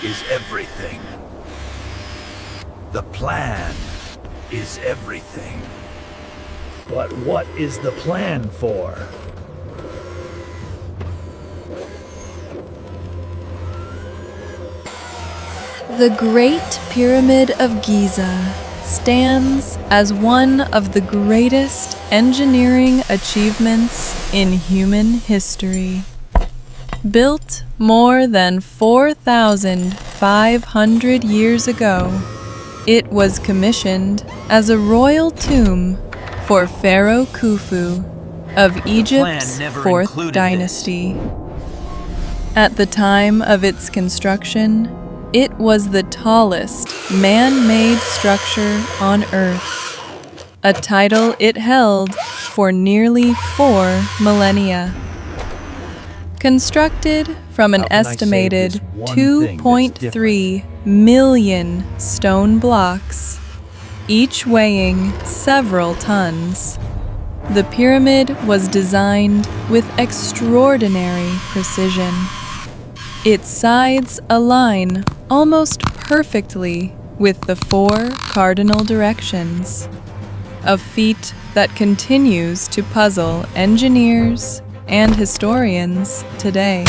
is everything. The plan is everything. But what is the plan for? The Great Pyramid of Giza stands as one of the greatest engineering achievements in human history. Built more than 4,500 years ago, it was commissioned as a royal tomb for Pharaoh Khufu of Egypt's fourth dynasty. At the time of its construction, it was the tallest man-made structure on Earth, a title it held for nearly 4 millennia. Constructed from an estimated 2.3 million stone blocks, each weighing several tons, the pyramid was designed with extraordinary precision. Its sides align almost perfectly with the 4 cardinal directions, a feat that continues to puzzle engineers and historians today.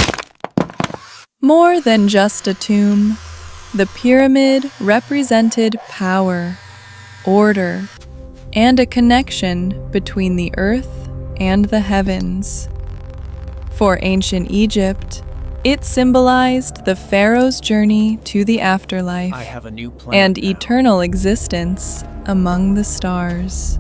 More than just a tomb, the pyramid represented power, order, and a connection between the earth and the heavens. For ancient Egypt, it symbolized the pharaoh's journey to the afterlife and eternal existence among the stars.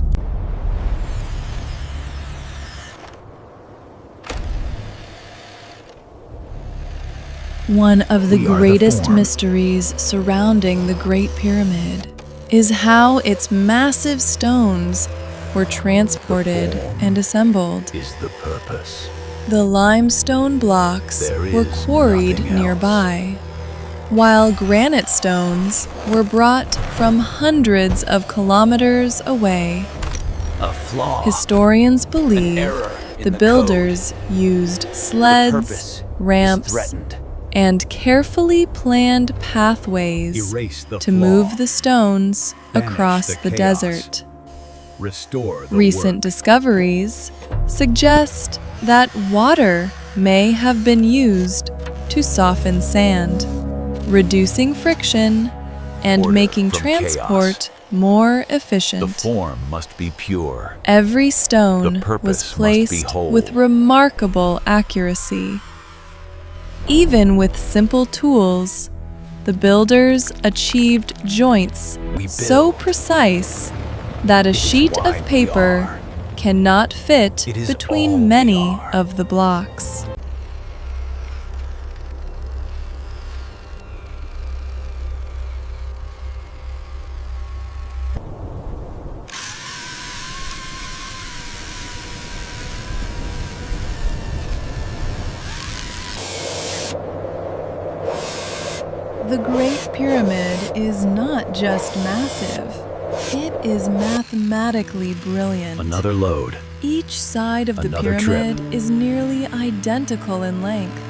One of the greatest mysteries surrounding the Great Pyramid is how its massive stones were transported and assembled. Is the purpose. The limestone blocks were quarried nearby, while granite stones were brought from hundreds of kilometers away. A flaw. Historians believe the builders used sleds, ramps, and carefully planned pathways to move the stones across the desert. Recent discoveries suggest that water may have been used to soften sand, reducing friction and making transport more efficient. The form must be pure. Every stone was placed with remarkable accuracy. Even with simple tools, the builders achieved joints so precise that a sheet of paper cannot fit between many of the blocks. The Great Pyramid is not just massive, it is mathematically brilliant. Another load. Each side of the pyramid is nearly identical in length,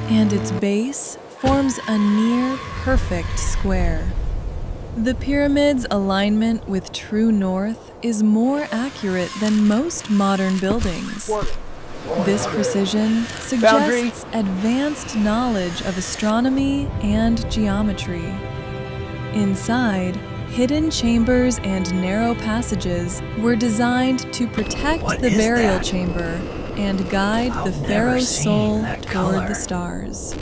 and its base forms a near-perfect square. The pyramid's alignment with true north is more accurate than most modern buildings. This precision suggests advanced knowledge of astronomy and geometry. Inside, hidden chambers and narrow passages were designed to protect the burial chamber and guide the pharaoh's soul toward the stars.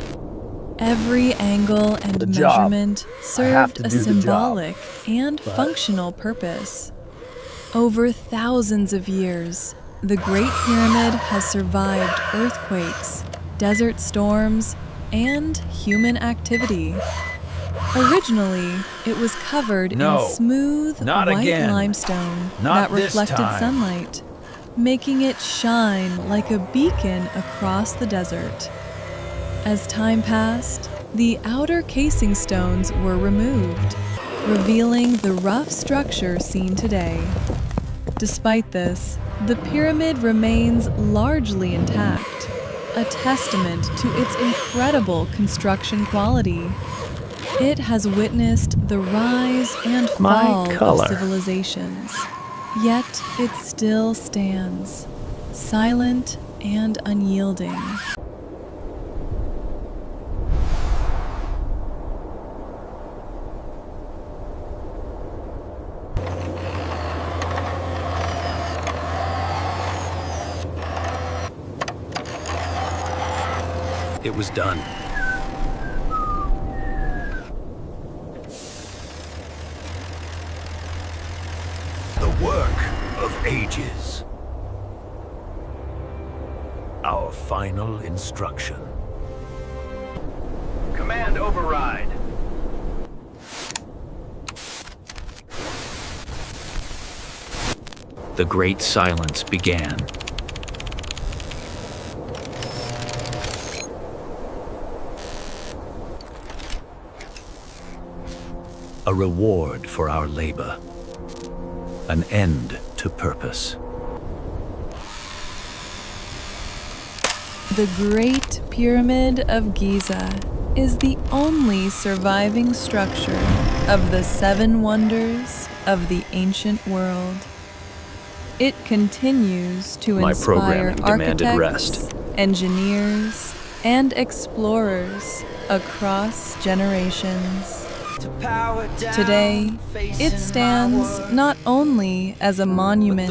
Every angle and measurement served a symbolic and functional purpose. Over thousands of years, the Great Pyramid has survived earthquakes, desert storms, and human activity. Originally, it was covered in smooth, white limestone that reflected sunlight, making it shine like a beacon across the desert. As time passed, the outer casing stones were removed, revealing the rough structure seen today. Despite this, the pyramid remains largely intact, a testament to its incredible construction quality. It has witnessed the rise and My fall color. of civilizations, yet it still stands, silent and unyielding. It was done. The work of ages. Our final instruction. Command override. The great silence began. A reward for our labor. An end to purpose. The Great Pyramid of Giza is the only surviving structure of the 7 wonders of the ancient world. It continues to My inspire programming demanded architects, rest. engineers, and explorers across generations. Today, it stands not only as a monument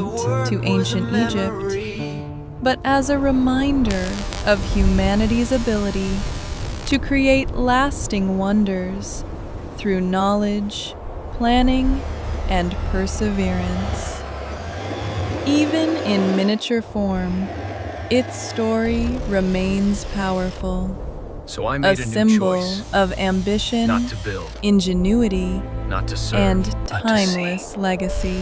to ancient Egypt, but as a reminder of humanity's ability to create lasting wonders through knowledge, planning, and perseverance. Even in miniature form, its story remains powerful. So I A made a new symbol choice. of ambition, Not to build, ingenuity, not to serve, and but to see. timeless legacy.